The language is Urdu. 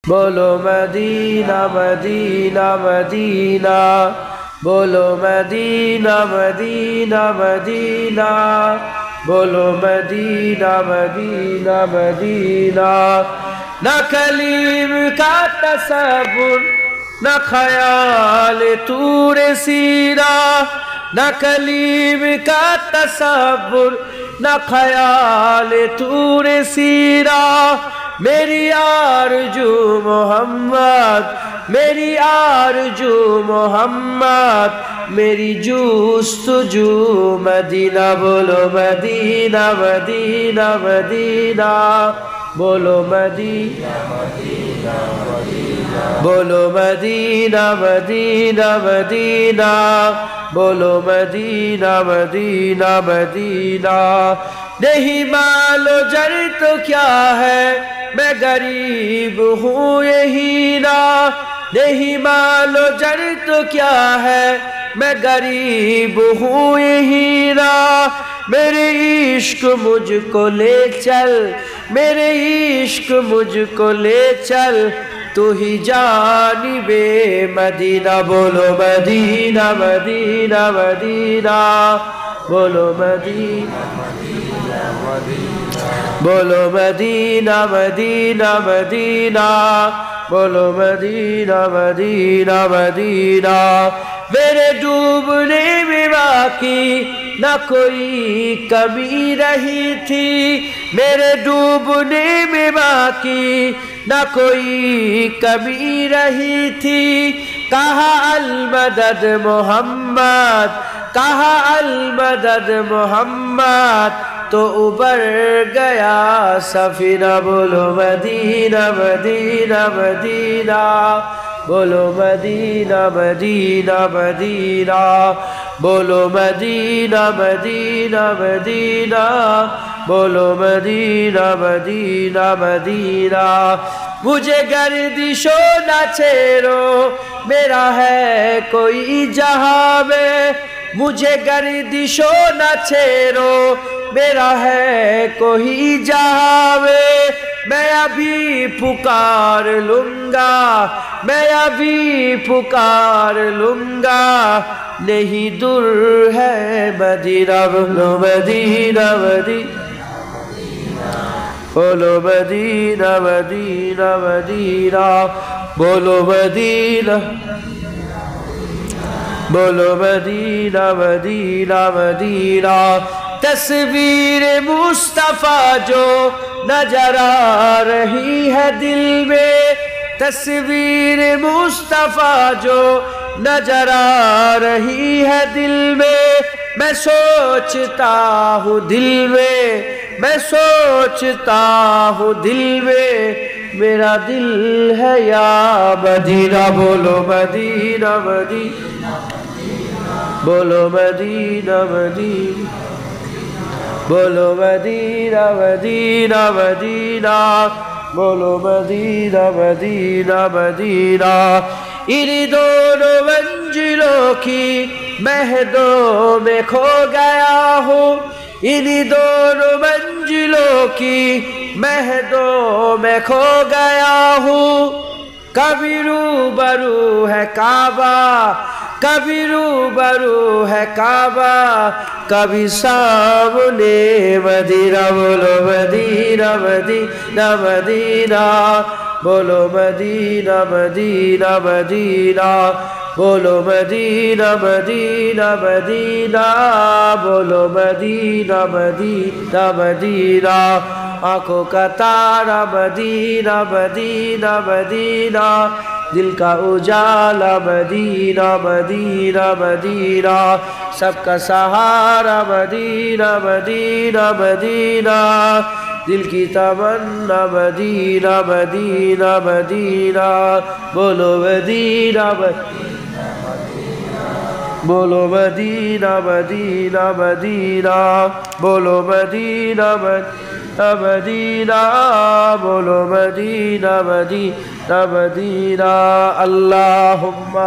بولو مدینہ مدینہ مدینہ، بولو مدینہ مدینہ مدینہ، بولو مدینہ مدینہ مدینہ۔ نہ کلیم کا تصور، نہ خیال طور سینا، نہ کلیم کا تصور، نہ خیال طور سینا۔ میری آرزو محمد، میری آرزو محمد، میری جستجو مدینہ۔ بولو مدینہ مدینہ مدینہ، بولو مدینہ مدینہ مدینہ، بولو مدینہ مدینہ مدینہ، بولو مدینہ مدینہ مدینہ۔ نہیں مال و جر تو کیا ہے، میں غریب ہوں یہی نا۔ نہیں مال و جر تو کیا ہے، میں غریب ہوں یہی نا۔ میرے عشق مجھ کو لے چل، میرے عشق مجھ کو لے چل، تو ہی جانب مدینہ۔ بولو مدینہ مدینہ مدینہ، بولو مدینہ مدینہ مدینہ، بولو مدینہ مدینہ مدینہ، بولو مدینہ مدینہ مدینہ۔ میرے ڈوبنے میں باقی نہ کوئی کمی رہی تھی، میرے ڈوبنے میں باقی نہ کوئی کمی رہی تھی۔ کہا المدد محمد، کہا المدد محمد، تو ابھر گیا سفینہ۔ بولو مدینہ مدینہ مدینہ، بولو مدینہ مدینہ مدینہ، بولو مدینہ مدینہ مدینہ، بولو مدینہ مدینہ مدینہ۔ مجھے گردش و نہ چھیڑو، میرا ہے کوئی جہاں میں، مجھے گردش و نہ چھیڑو، میرا ہے کوئی جہاں میں۔ میں ابھی پکار لوں گا، میں ابھی پکار لوں گا، نہیں دور ہے مدینہ۔ بولو مدینہ مدینہ، بولو مدینہ مدینہ مدینہ، بولو مدینہ، بولو مدینہ مدینہ مدینہ۔ تصویر مصطفیٰ جو نظر آ رہی ہے دل میں، تصویر مصطفیٰ جو نظر آ رہی ہے دل میں، میں سوچتا ہوں دل میں، میں سوچتا ہوں دل میں، میرا دل ہے یا مدینہ۔ بولو مدینہ مدینہ، بولو مدینہ مدینہ، بولو مدینہ مدینہ مدینہ، بولو مدینہ مدینہ مدینہ۔ ان دونوں منزلوں کی مہدوں میں کھو گیا ہوں، ان دونوں منزلوں کی مہدوں میں کھو گیا ہوں۔ کبھی روبرو ہے کعبہ، کبھی روبرو ہے کعبہ، کبھی سامنے مدینہ۔ بولو مدینہ مدینہ مدینہ، بولو مدینہ مدینہ مدینہ، بولو مدینہ مدینہ مدینہ، بولو مدینہ مدینہ مدینہ۔ آنکھوں کا تارا مدینہ مدینہ مدینہ، دل کا اجالا مدینہ مدینہ مدینہ، سب کا سہارا مدینہ مدینہ مدینہ، دل کی تمنا مدینہ مدینہ مدینہ۔ بولو مدینہ مدینہ، بولو مدینہ مدینہ مدینہ، بولو مدینہ مدینہ مدینہ، بولو مدینہ مدینہ مدینہ۔ اللہم